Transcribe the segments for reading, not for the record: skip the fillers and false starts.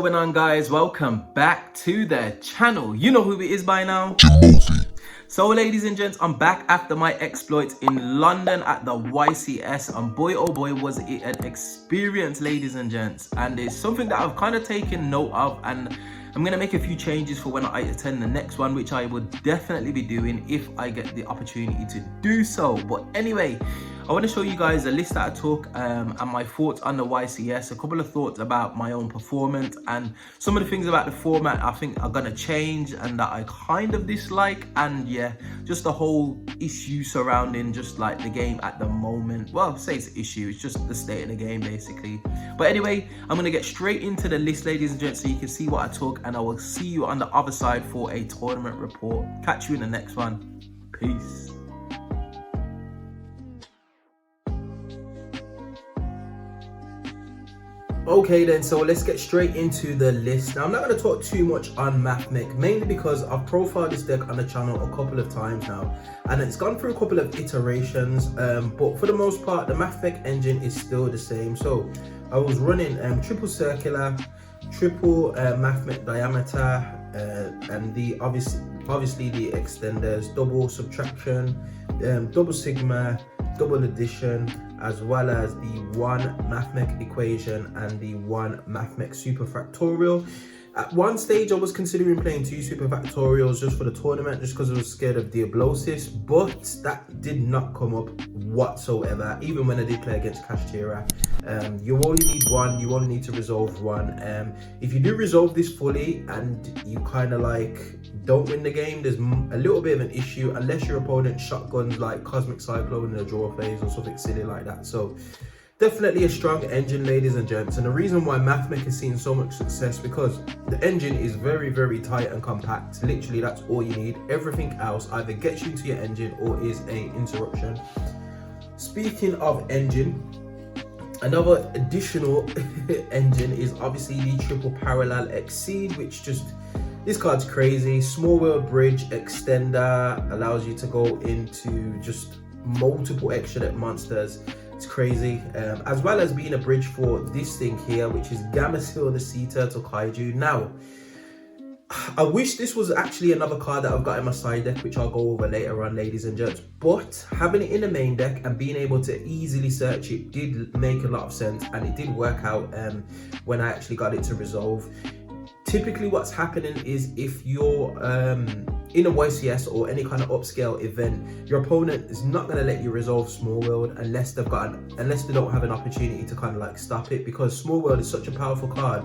going on, guys? Welcome back to the channel. You know who it is by now, Jimothy. So ladies and gents, I'm back after my exploits in London at the YCS, and boy oh boy was it an experience, ladies and gents. And it's something that I've kind of taken note of, and I'm gonna make a few changes for when I attend the next one, which I would definitely be doing if I get the opportunity to do so. But anyway, I want to show you guys a list that I took and my thoughts on the YCS, a couple of thoughts about my own performance, and some of the things about the format I think are going to change and that I kind of dislike, and yeah, just the whole issue surrounding just like the game at the moment. Well, say it's an issue, it's just the state of the game basically. But anyway, I'm going to get straight into the list, ladies and gents, so you can see what I took, and I will see you on the other side for a tournament report. Catch you in the next one. Peace. Okay then, so let's get straight into the list. Now I'm not going to talk too much on Mathmech, mainly because I've profiled this deck on the channel a couple of times now, and it's gone through a couple of iterations, but for the most part the Mathmech engine is still the same. So I was running triple circular, triple Mathmech diameter, and the obviously the extenders, double subtraction, double sigma, double addition, as well as the one Mathmech equation and the one Mathmech superfactorial. At one stage I was considering playing two superfactorials just for the tournament, just because I was scared of Diablosis, but that did not come up whatsoever. Even when I did play against Kashtira, you only need one, you only need to resolve one. If you do resolve this fully and you kind of like don't win the game, there's a little bit of an issue unless your opponent shotguns like Cosmic Cyclone in the draw phase or something silly like that. So definitely a strong engine, ladies and gents, and the reason why Mathmech has seen so much success, because the engine is very, very tight and compact. Literally, that's all you need. Everything else either gets you into your engine or is a interruption. Speaking of engine, another additional engine is obviously the triple parallel exceed, which just, this card's crazy. Small world bridge extender allows you to go into just multiple extra deck monsters. It's crazy, as well as being a bridge for this thing here, which is Gamma-Seal the Sea Turtle Kaiju. Now, I wish this was actually another card that I've got in my side deck, which I'll go over later on, ladies and gents, but having it in the main deck and being able to easily search it did make a lot of sense, and it did work out when I actually got it to resolve. Typically what's happening is if you're in a YCS or any kind of upscale event, your opponent is not going to let you resolve Small World unless they don't have an opportunity to kind of like stop it, because Small World is such a powerful card.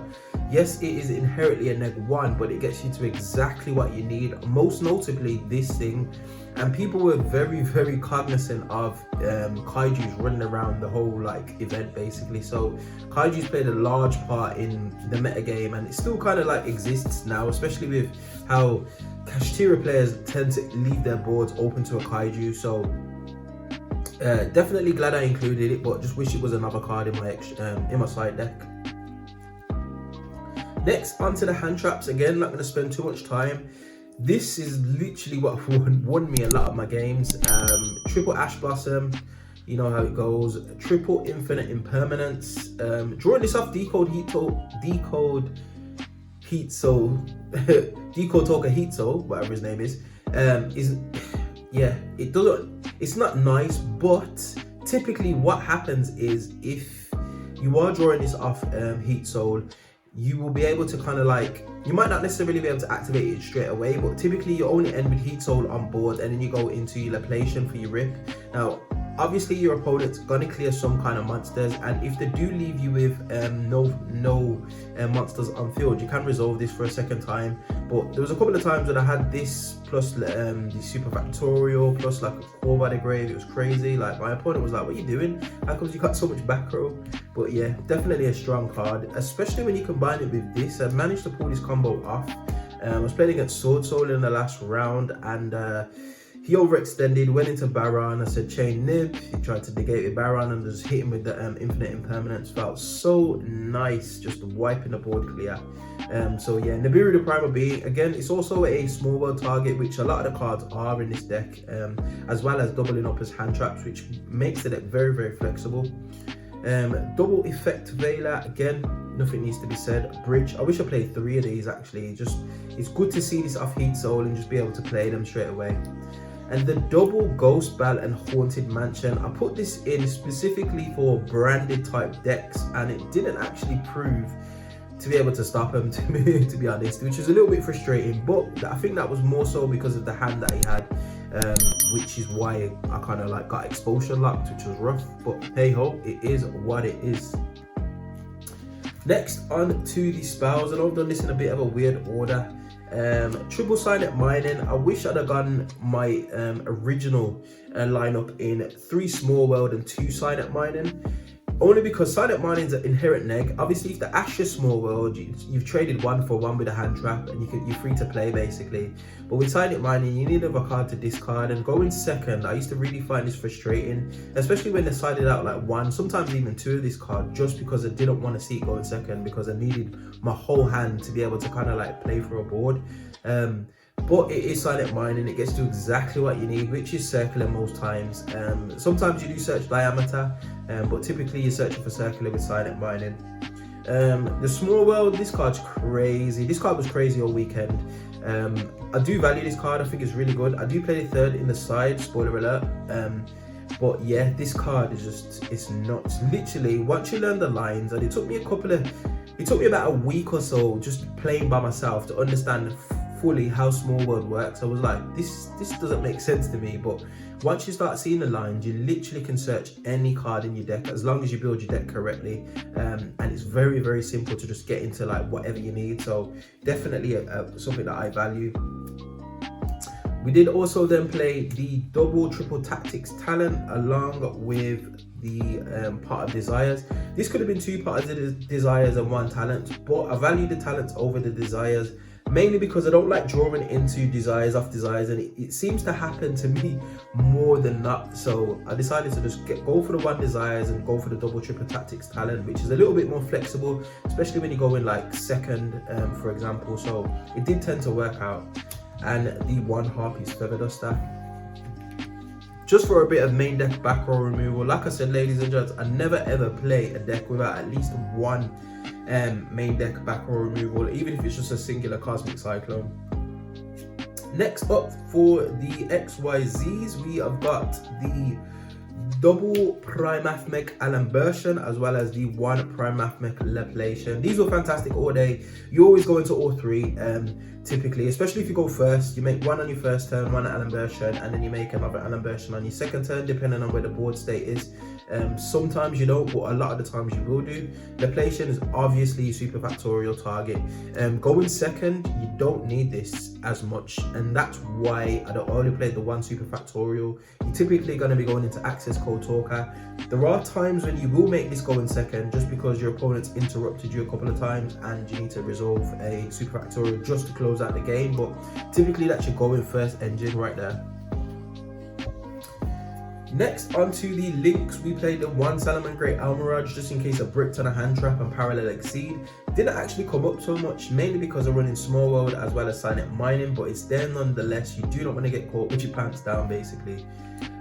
Yes, it is inherently a -1, but it gets you to exactly what you need, most notably this thing. And people were very, very cognizant of Kaiju's running around the whole like event basically. So Kaiju's played a large part in the metagame, and it still kind of like exists now, especially with how Kashtira players tend to leave their boards open to a Kaiju. So definitely glad I included it, but just wish it was another card in my side deck. Next, onto the hand traps. Again, not going to spend too much time. This is literally what won me a lot of my games. Triple Ash Blossom, you know how it goes. Triple Infinite Impermanence. Drawing this off Decode Toka Hito, whatever his name is yeah, it's not nice, but typically what happens is if you are drawing this off Heat Soul, you will be able to kind of like, you might not necessarily be able to activate it straight away, but typically you only end with Heat Soul on board, and then you go into your Laplation for your Rip. Now obviously your opponent's gonna clear some kind of monsters, and if they do leave you with no monsters on field, you can resolve this for a second time. But there was a couple of times when I had this plus the superfactorial plus like a core by the grave. It was crazy. Like my opponent was like, what are you doing? How come you got so much back row? But yeah, definitely a strong card, especially when you combine it with this. I managed to pull this combo off. I was playing against Sword Soul in the last round, and he overextended, went into Baron. I said chain nib. He tried to negate with Baron and just hit him with the infinite impermanence. Felt so nice, just wiping the board clear. So yeah, Nibiru the Primal Being, again, it's also a small world target, which a lot of the cards are in this deck, as well as doubling up as hand traps, which makes the deck very, very flexible. Double effect Veiler, again, nothing needs to be said. Bridge, I wish I played 3 of these actually. Just, it's good to see this off Heat Soul and just be able to play them straight away. And the double Ghost Bell and Haunted Mansion, I put this in specifically for branded type decks, and it didn't actually prove to be able to stop him, to be honest, which is a little bit frustrating. But I think that was more so because of the hand that he had, which is why I kind of like got exposure locked, which was rough. But hey ho, it is what it is. Next on to the spells, and I've done this in a bit of a weird order. Triple Silent Mining, I wish I'd have gone my original lineup in 3 Small World and 2 Silent Mining, only because Silent Mining is an inherent neg. Obviously if the Asher Small World, you've traded 1 for 1 with a hand trap and you're free to play basically. But with Silent Mining, you need a card to discard, and going second, I used to really find this frustrating, especially when they sided out like 1, sometimes even 2 of this card, just because I didn't want to see it going second, because I needed my whole hand to be able to kind of like play for a board. But it is Silent Mining, it gets to exactly what you need, which is circular most times. Sometimes you do search diameter, but typically you're searching for circular with Silent Mining. The Small World, this card's crazy. This card was crazy all weekend. I do value this card, I think it's really good. I do play the 3rd in the side, spoiler alert. But yeah, this card is just, it's nuts. Literally, once you learn the lines, and it took me about a week or so just playing by myself to understand fully how Small World works. I was like, this doesn't make sense to me. But once you start seeing the lines, you literally can search any card in your deck as long as you build your deck correctly, and it's very, very simple to just get into like whatever you need. So definitely something that I value. We did also then play the double triple tactics talent along with the part of desires. This could have been 2 parts of the desires and 1 talent, but I value the talents over the desires, mainly because I don't like drawing into desires off desires, and it seems to happen to me more than not. So I decided to just go for the 1 desires and go for the double triple tactics talent, which is a little bit more flexible, especially when you go in like second, for example. So it did tend to work out. And the 1 Harpy's Feather Duster, just for a bit of main deck back row removal. Like I said, ladies and gents, I never ever play a deck without at least 1 main deck back row removal, even if it's just a singular Cosmic Cyclone. Next up for the XYZs, we have got the double Primathmech Alambertian as well as the 1 Primathmech Leplation. These were fantastic all day. You always go into all 3, typically, especially if you go first. You make 1 on your first turn, 1 Alambertian, and then you make another Alambertian on your second turn, depending on where the board state is. Sometimes you don't, but a lot of the times you will do. Leplation is obviously a super factorial target. Going second, you don't need this as much, and that's why I don't only play the 1 super factorial. You're typically going to be going into Access Code Talker. There are times when you will make this go in second, just because your opponent's interrupted you a couple of times and you need to resolve a super factorial just to close out the game, but typically that's your go in first engine right there. Next, onto the links, we played the 1 Salomon Great Almirage, just in case a bricked on a hand trap and Parallel Exceed. Didn't actually come up so much, mainly because I'm running Small World as well as Silent Mining, but it's there nonetheless. You do not want to get caught with your pants down, basically.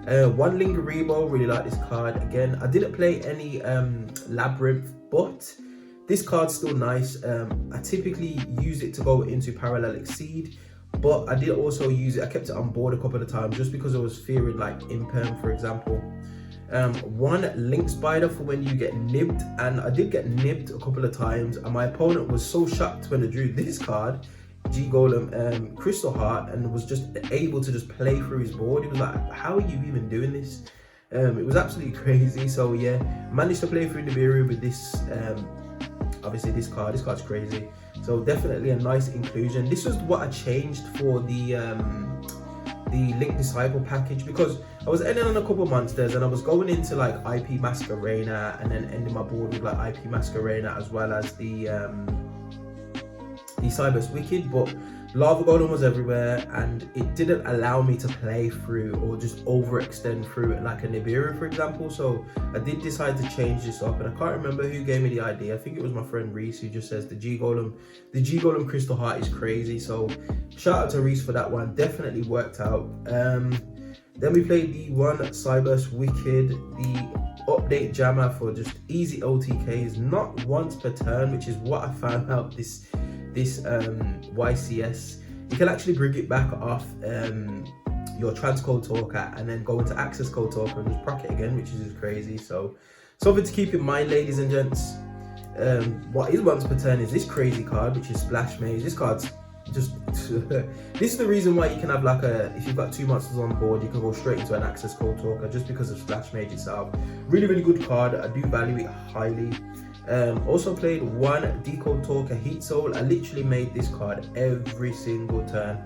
1 Lingarebo, really like this card. Again, I didn't play any Labyrinth, but this card's still nice. I typically use it to go into Parallel Exceed, but I did also use it, I kept it on board a couple of times just because I was fearing like Imperm, for example. 1 Link Spider for when you get nibbed, and I did get nibbed a couple of times, and my opponent was so shocked when I drew this card, G Golem Crystal Heart, and was just able to just play through his board. He was like, how are you even doing this? It was absolutely crazy. So yeah, managed to play through Nibiru with this, obviously this card's crazy. So definitely a nice inclusion. This was what I changed for the Link Disciple package, because I was ending on a couple monsters and I was going into like IP Masquerena and then ending my board with like IP Masquerena as well as the Cyber's Wicked, but Lava Golem was everywhere and it didn't allow me to play through or just overextend through it like a Nibiru, for example. So I did decide to change this up, and I can't remember who gave me the idea. I think it was my friend Reese, who just says the G Golem Crystal Heart is crazy. So shout out to Reese for that one, definitely worked out. Then we played the one Cyburst Wicked, the update jammer for just easy OTKs, not once per turn, which is what I found out this YCS. You can actually bring it back off your transcode talker and then go into access code talker and just proc it again, which is just crazy. So something to keep in mind, ladies and gents. What is once per turn is this crazy card, which is Splash Mage. This card's just this is the reason why you can have like if you've got 2 monsters on board, you can go straight into an access code talker just because of Splash Mage itself. Really good card. I do value it highly. Also played one Decode Talker Heat Soul. I literally made this card every single turn.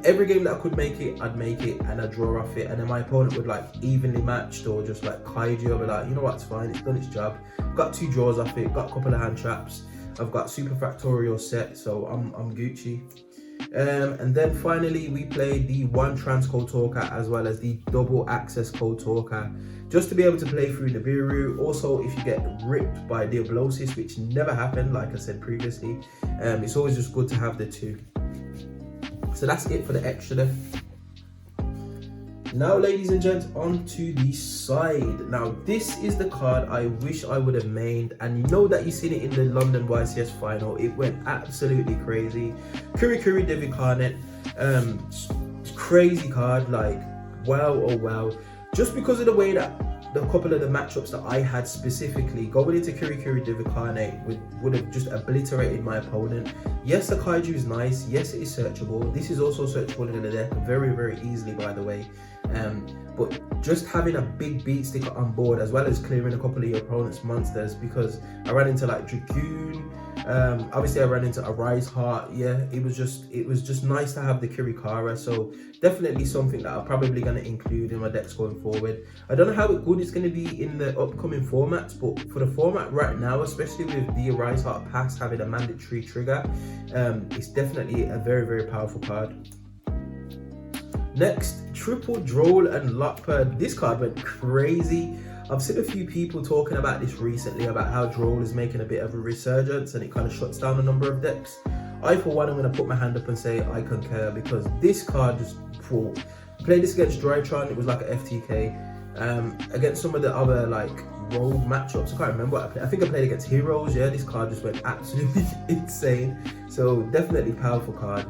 Every game that I could make it, I'd make it and I'd draw off it, and then my opponent would like evenly matched or just like kaiju. I'd be like, you know what, it's fine, it's done its job. Got 2 draws off it, got a couple of hand traps. I've got super factorial set, so I'm Gucci. And then finally we played the one transcode talker as well as the double access code talker, just to be able to play through the Nibiru. Also, if you get ripped by Diablosis, which never happened like I said previously, it's always just good to have the 2. So that's it for the extra there. Now, ladies and gents, on to the side. Now, this is the card I wish I would have made, and you know that you've seen it in the London YCS final. It went absolutely crazy. Kurikuri Devicarnet, crazy card, like wow, oh wow. Just because of the way that the couple of the matchups that I had specifically, going into Kurikuri Devicarnet would have just obliterated my opponent. Yes, the kaiju is nice. Yes, it is searchable. This is also searchable in the deck very easily, by the way. But just having a big beat sticker on board, as well as clearing a couple of your opponent's monsters, because I ran into like Dragoon, obviously I ran into a Rise Heart. Yeah, it was just nice to have the Kirikara. So definitely something that I'm probably going to include in my decks going forward. I don't know how good it's going to be in the upcoming formats, but for the format right now, especially with the Rise Heart pass having a mandatory trigger, it's definitely a very powerful card. Next, Triple Droll and Lockpad. This card went crazy. I've seen a few people talking about this recently, about how Droll is making a bit of a resurgence and it kind of shuts down a number of decks. I, for one, am going to put my hand up and say I concur, because this card just played this against Drytron. It was like a FTK. Against some of the other like rogue matchups, I can't remember what I played. I think I played against Heroes. Yeah, this card just went absolutely insane. So definitely powerful card.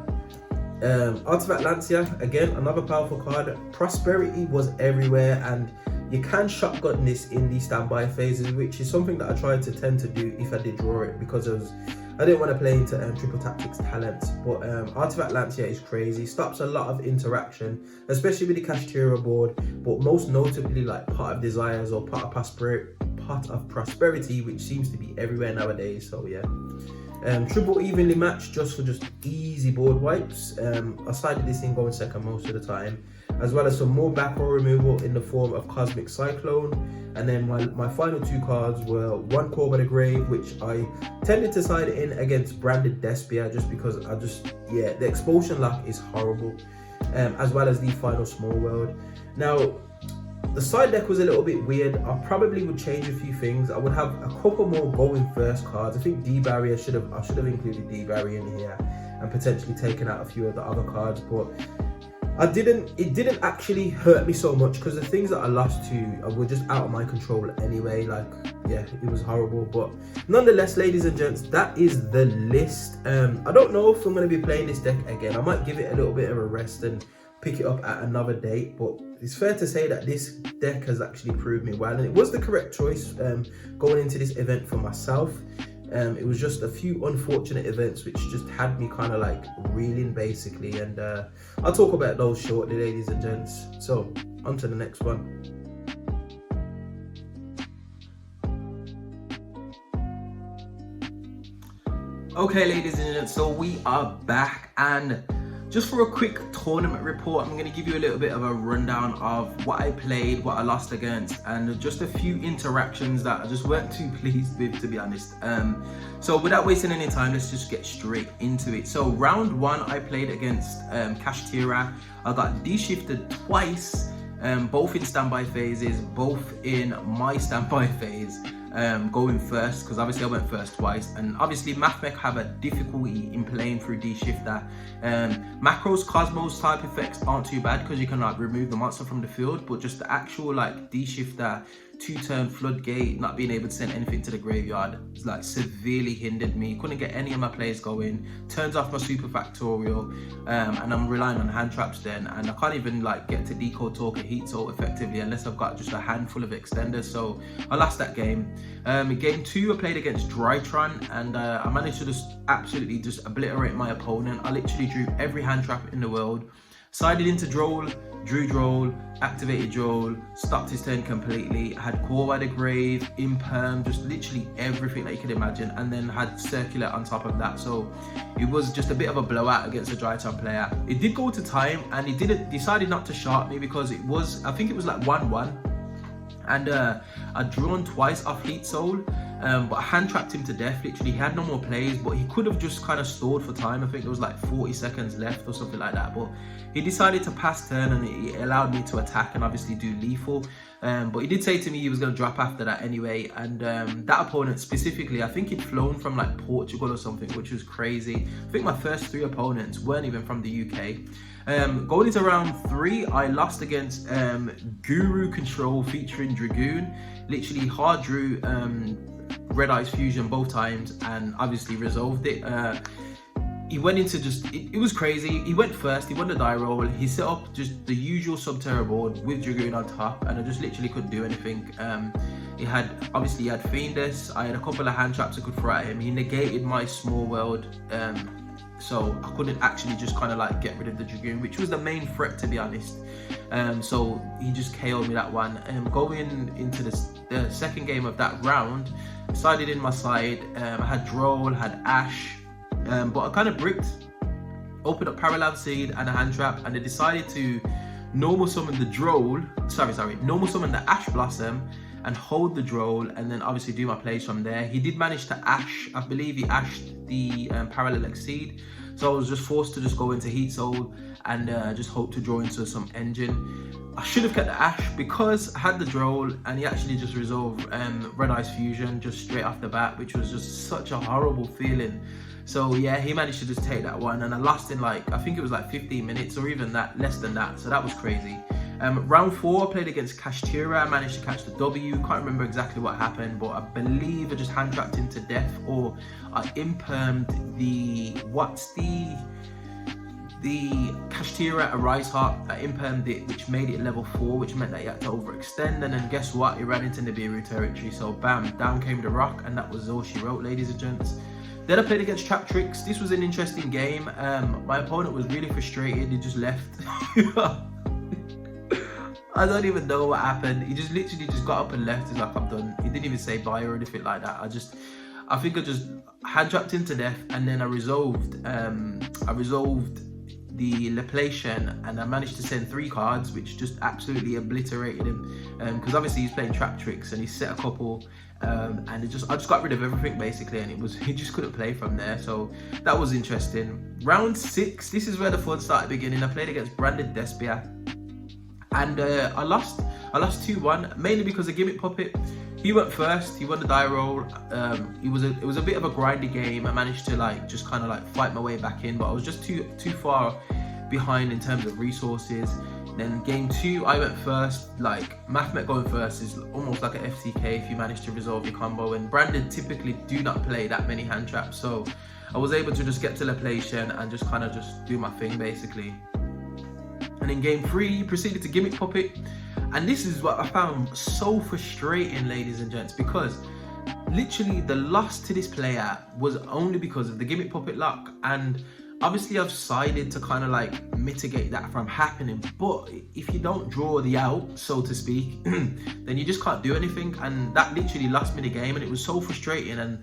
Artifact Lancia, again, another powerful card. Prosperity was everywhere, and you can shotgun this in the standby phases, which is something that I tried to tend to do if I did draw it, because I didn't want to play into Triple Tactics talents. But Artifact Lancia is crazy, stops a lot of interaction, especially with the Kashtira board, but most notably like Pot of Desires or Pot of Prosperity, which seems to be everywhere nowadays. So yeah. Triple evenly matched just for easy board wipes. I sided this in going second most of the time, as well as some more back row removal in the form of Cosmic Cyclone. And then my final 2 cards were one Core by the Grave, which I tended to side in against Branded Despia, just because the expulsion luck is horrible, as well as the final Small World. Now, the side deck was a little bit weird. I probably would change a few things. I would have a couple more going first cards. I think D-Barrier I should have included D-Barrier in here and potentially taken out a few of the other cards, but it didn't actually hurt me so much, because the things that I lost to were just out of my control anyway. Like, yeah, it was horrible. But nonetheless, ladies and gents, that is the list. I don't know if I'm going to be playing this deck again. I might give it a little bit of a rest and pick it up at another date, but it's fair to say that this deck has actually proved me well, and it was the correct choice going into this event for myself. It was just a few unfortunate events which just had me kind of like reeling basically, and I'll talk about those shortly, ladies and gents. So on to the next one. Okay, ladies and gents, so we are back, and just for a quick tournament report, I'm going to give you a little bit of a rundown of what I played, what I lost against, and just a few interactions that I just weren't too pleased with, to be honest. So without wasting any time, let's just get straight into it. So round 1, I played against Kashtira. I got de-shifted twice, both in standby phases, both in my standby phase. going first, because obviously I went first twice, and obviously Mathmech have a difficulty in playing through D-Shifter. Macros, Cosmos type effects aren't too bad because you can like remove the monster from the field, but just the actual like D-Shifter 2-turn floodgate, not being able to send anything to the graveyard, is like severely hindered me. Couldn't get any of my plays going, turns off my super factorial, and I'm relying on hand traps then, and I can't even like get to decode talk or heat salt effectively unless I've got just a handful of extenders. So I lost that game. Game 2 I played against Drytron, and I managed to just absolutely just obliterate my opponent. I literally drew every hand trap in the world, sided into Droll, drew Droll, activated Droll, stopped his turn completely, had Core by the Grave, Imperm, just literally everything that you could imagine, and then had Circular on top of that. So it was just a bit of a blowout against a Drytron player. It did go to time, and he decided not to sharp me because it was, I think it was like 1-1, and I'd drawn twice off Heat Soul, but I hand trapped him to death. Literally, he had no more plays, but he could have just kind of stalled for time. I think there was like 40 seconds left or something like that, but he decided to pass turn, and it allowed me to attack and obviously do lethal. But he did say to me he was going to drop after that anyway, and that opponent specifically, I think he'd flown from like Portugal or something, which was crazy. I think my first 3 opponents weren't even from the UK. Going into round 3, I lost against Guru Control featuring Dragoon. Literally hard drew Red Eyes Fusion both times and obviously resolved it. He went into just, it was crazy. He went first, he won the die roll, he set up just the usual Subterra board with Dragoon on top, and I just literally couldn't do anything. He had Fiendus, I had a couple of hand traps I could throw at him. He negated my Small World, so I couldn't actually just kind of like get rid of the Dragoon, which was the main threat, to be honest. So he just KO'd me that one. Going into the second game of that round, sided in my side. I had Droll, had Ash, but I kind of bricked, opened up Parallel Seed and a hand trap, and I decided to normal summon the Droll, normal summon the Ash Blossom and hold the Droll, and then obviously do my plays from there. He did manage to Ash, I believe he Ashed the Parallel Exceed, so I was just forced to just go into Heat Soul and just hope to draw into some engine. I should have kept the Ash because I had the Droll, and he actually just resolved Red Eyes Fusion just straight off the bat, which was just such a horrible feeling. So yeah, he managed to just take that one, and I lost in like, I think it was like 15 minutes or even that, less than that, so that was crazy. Round 4, I played against Kashtira. I managed to catch the W. Can't remember exactly what happened, but I believe I just hand trapped him to death, or I impermed the Kashtira Arise Heart. I impermed it, which made it level 4, which meant that he had to overextend, and then guess what? He ran into Nibiru territory, so bam, down came the rock, and that was all she wrote, ladies and gents. Then I played against Trap Tricks. This was an interesting game. My opponent was really frustrated. He just left. I don't even know what happened. He just literally just got up and left. He's like, I'm done. He didn't even say bye or anything like that. I think I just hand trapped him to death, and then I resolved the Laplacian, and I managed to send 3 cards, which just absolutely obliterated him. Because obviously he's playing Trap Tricks, and he set a couple, and I just got rid of everything basically, and he just couldn't play from there. So that was interesting. Round 6, this is where the fun started beginning. I played against Branded Despia, and I lost 2-1, mainly because of Gimmick Puppet. He went first, he won the die roll. It was a bit of a grindy game. I managed to like just kind of like fight my way back in, but I was just too far behind in terms of resources. Then game 2, I went first. Like Mathmet going first is almost like an FTK if you manage to resolve your combo, and Branded typically do not play that many hand traps, so I was able to just get to Laplacian and just kind of just do my thing basically. And in game 3, proceeded to Gimmick Puppet. And this is what I found so frustrating, ladies and gents, because literally the loss to this player was only because of the Gimmick Puppet luck. And obviously I've decided to kind of like mitigate that from happening. But if you don't draw the out, so to speak, then you just can't do anything. And that literally lost me the game, and it was so frustrating. And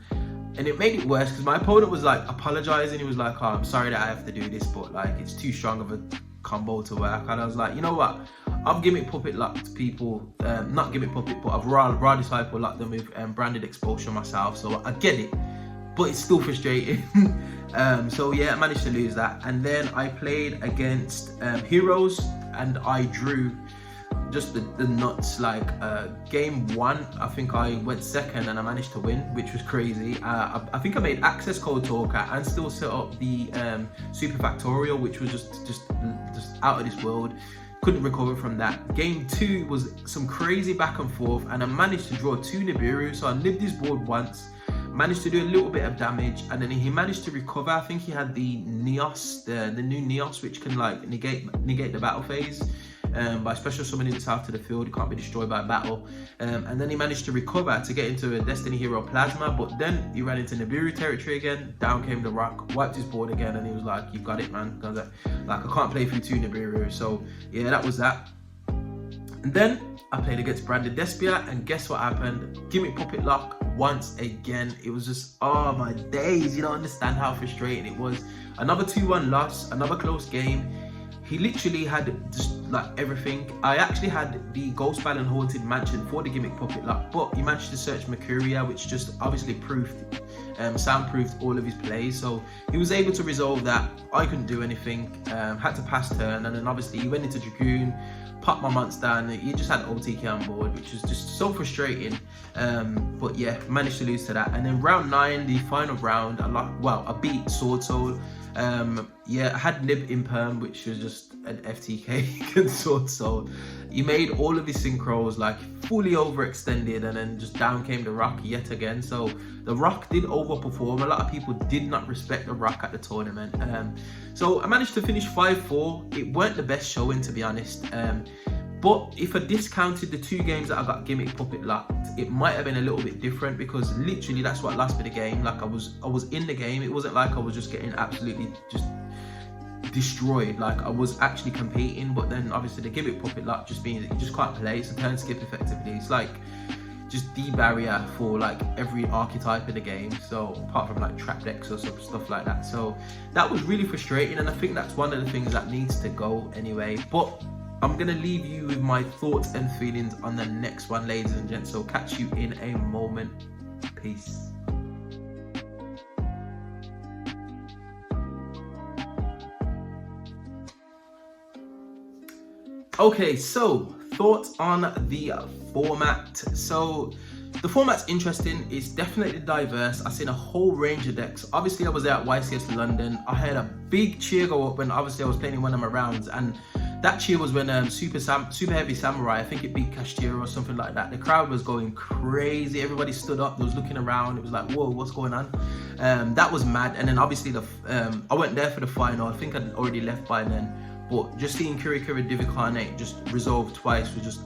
it made it worse because my opponent was like apologizing. He was like, oh, I'm sorry that I have to do this, but like it's too strong of a combo to work. And I was like, you know what, I've Gimmick Puppet locked people, not Gimmick Puppet, but I've raw Disciple locked them with Branded Expulsion myself, so I get it, but it's still frustrating. So yeah, I managed to lose that. And then I played against Heroes, and I drew just the nuts. Like game 1, I think I went second and I managed to win, which was crazy. I think I made access code talker and still set up the super factorial, which was just out of this world. Couldn't recover from that. Game 2 was some crazy back and forth, and I managed to draw 2 Nibiru. So I nibbed his board once, managed to do a little bit of damage, and then he managed to recover. I think he had the Neos, the new Neos, which can like negate the battle phase by special summoning it south to the field. It can't be destroyed by battle. And then he managed to recover to get into a Destiny Hero Plasma, but then he ran into Nibiru territory again. Down came the rock, wiped his board again, and he was like, "You got it, man." I was like, I can't play through 2 Nibiru. So yeah, that was that. And then I played against Branded Despia, and guess what happened? Gimmick Puppet Lock once again. It was just, oh my days, you don't understand how frustrating it was. Another 2-1 loss, another close game. He literally had just like everything. I actually had the Ghost Ball and Haunted Mansion for the Gimmick Puppet Lock, but he managed to search Mercuria, which just obviously soundproofed all of his plays. So he was able to resolve that. I couldn't do anything, had to pass turn, and then obviously he went into Dragoon, popped my monster, and he just had OTK on board, which was just so frustrating. But yeah, managed to lose to that. And then round 9, the final round, I beat Sword Soul. Yeah, I had Nib in Perm, which was just an FTK against Sword Soul. He made all of his synchros like fully overextended, and then just down came the Rock yet again. So the Rock did overperform. A lot of people did not respect the Rock at the tournament. So I managed to finish 5-4. It weren't the best showing, to be honest. But if I discounted the 2 games that I got Gimmick Puppet Locked, it might have been a little bit different, because literally that's what lost me the game. Like I was in the game. It wasn't like I was just getting absolutely just destroyed. Like I was actually competing, but then obviously the Gimmick Puppet Lock just means that you just can't play. It's a turn skip effectively. It's like just the barrier for like every archetype in the game, so apart from like trap decks or stuff like that. So that was really frustrating, and I think that's one of the things that needs to go anyway. But I'm gonna leave you with my thoughts and feelings on the next one, ladies and gents, so catch you in a moment. Peace. Okay, so thoughts on the format. So the format's interesting. It's definitely diverse. I've seen a whole range of decks. Obviously, I was there at YCS London. I had a big cheer go up when obviously I was playing in one of my rounds, and that cheer was when Super Heavy Samurai, I think it beat Kashtira or something like that. The crowd was going crazy. Everybody stood up. They was looking around. It was like, whoa, what's going on? That was mad. And then obviously I went there for the final. I think I'd already left by then. But just seeing Kirikiri Divicarnate just resolve twice was just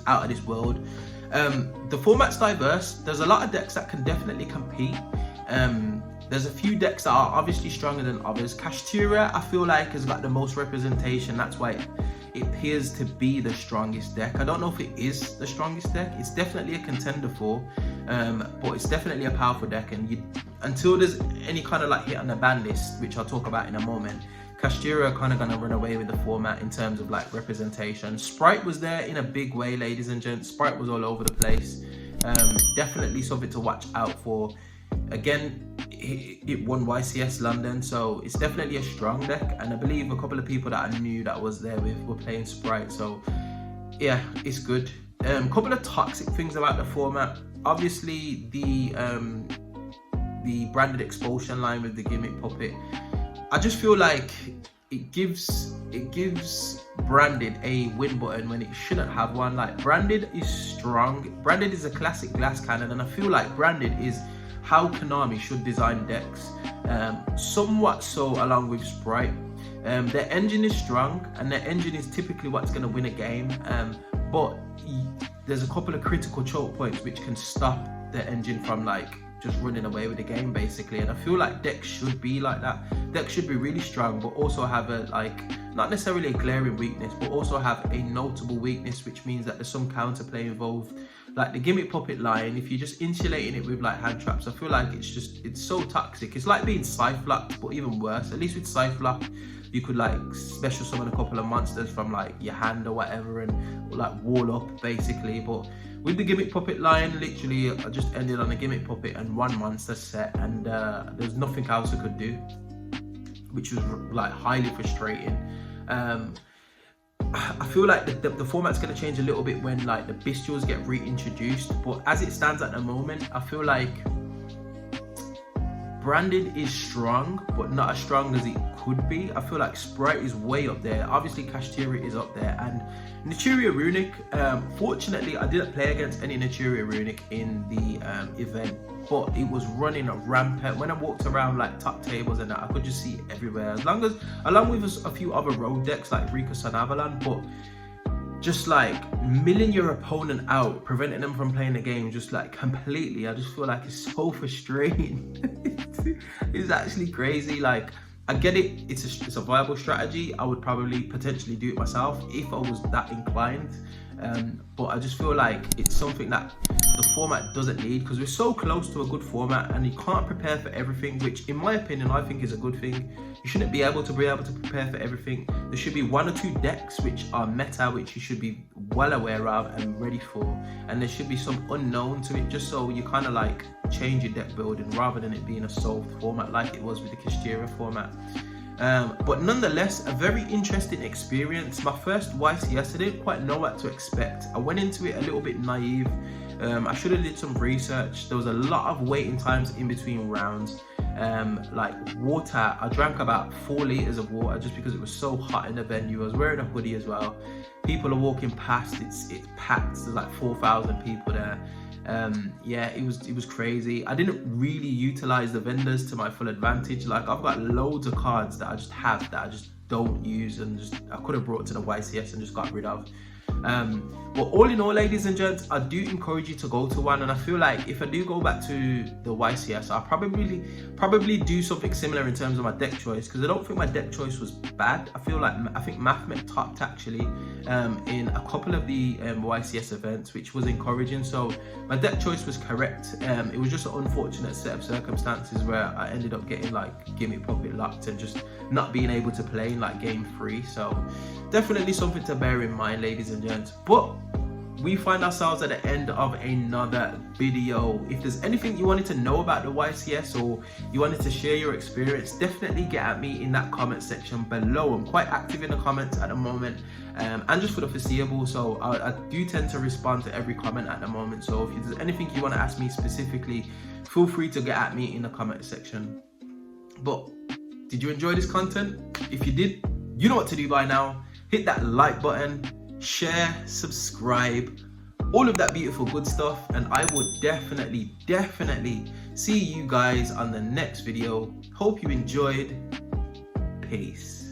out of this world. The format's diverse. There's a lot of decks that can definitely compete. There's a few decks that are obviously stronger than others. Kashtira, I feel like, has got the most representation. That's why it appears to be the strongest deck. I don't know if it is the strongest deck. It's definitely a contender for, but it's definitely a powerful deck. And until there's any kind of like hit on the ban list, which I'll talk about in a moment, Kashtira are kind of going to run away with the format in terms of like representation. Sprite was there in a big way, ladies and gents. Sprite was all over the place. Definitely something to watch out for. Again, it won YCS London, so it's definitely a strong deck, and I believe a couple of people that I knew that I was there with were playing Sprite, so yeah, it's good. Couple of toxic things about the format. Obviously the branded expulsion line with the Gimmick Puppet, I just feel like it gives Branded a win button when it shouldn't have one. Like, Branded is strong. Branded is a classic glass cannon, and I feel like Branded is how Konami should design decks, somewhat so along with Sprite. Their engine is strong, and their engine is typically what's going to win a game, but there's a couple of critical choke points which can stop the engine from like just running away with the game basically. And I feel like decks should be like that. Decks should be really strong, but also have a like, not necessarily a glaring weakness, but also have a notable weakness, which means that there's some counterplay involved. Like the Gimmick Puppet line, if you're just insulating it with like hand traps, I feel like it's so toxic. It's like being Scythe Locked, but even worse. At least with Scythe Lock, you could like special summon a couple of monsters from like your hand or whatever, and like wall up basically. But with the Gimmick Puppet line, literally I just ended on a Gimmick Puppet and one monster set, and there's nothing else I could do, which was like highly frustrating. I feel like the format's going to change a little bit when like the bestials get reintroduced, but as it stands at the moment, I feel like Branded is strong, but not as strong as it could be. I feel like Sprite is way up there. Obviously, Kashtira is up there, and Naturia Runic. Fortunately, I didn't play against any Naturia Runic in the event, but it was running rampant. When I walked around like top tables and that, I could just see it everywhere. Along with a few other road decks like Rika Sun Avalon, but just like milling your opponent out, preventing them from playing the game just like completely. I just feel like it's so frustrating. It's actually crazy. Like, I get it, it's a viable strategy. I would probably potentially do it myself if I was that inclined, but I just feel like it's something that the format doesn't need, because we're so close to a good format and you can't prepare for everything, which in my opinion I think is a good thing. You shouldn't be able to prepare for everything. There should be 1 or 2 decks which are meta, which you should be well aware of and ready for, and there should be some unknown to it, just so you kind of like change your deck building rather than it being a solved format like it was with the Kashtira format. But nonetheless, a very interesting experience. My first YCS, I didn't quite know what to expect. I went into it a little bit naive. I should have did some research. There was a lot of waiting times in between rounds. Like water, I drank about 4 liters of water just because it was so hot in the venue. I was wearing a hoodie as well. People are walking past, it's packed. There's like 4,000 people there. Yeah, it was crazy. I didn't really utilize the vendors to my full advantage. Like, I've got loads of cards that I just have that I just don't use, and I could have brought to the YCS and just got rid of. But all in all, ladies and gents, I do encourage you to go to one, and I feel like if I do go back to the YCS, I'll probably do something similar in terms of my deck choice, because I don't think my deck choice was bad. I think Mathmet topped actually in a couple of the YCS events, which was encouraging. So my deck choice was correct. It was just an unfortunate set of circumstances where I ended up getting like Gimmick Puppet locked and just not being able to play in like game 3. So definitely something to bear in mind, ladies and gents. But we find ourselves at the end of another video. If there's anything you wanted to know about the YCS, or you wanted to share your experience, definitely get at me in that comment section below. I'm quite active in the comments at the moment, and just for the foreseeable, so I do tend to respond to every comment at the moment. So if there's anything you want to ask me specifically, feel free to get at me in the comment section. But did you enjoy this content? If you did, you know what to do by now. Hit that like button, share, subscribe, all of that beautiful good stuff, and I will definitely see you guys on the next video. Hope you enjoyed. Peace.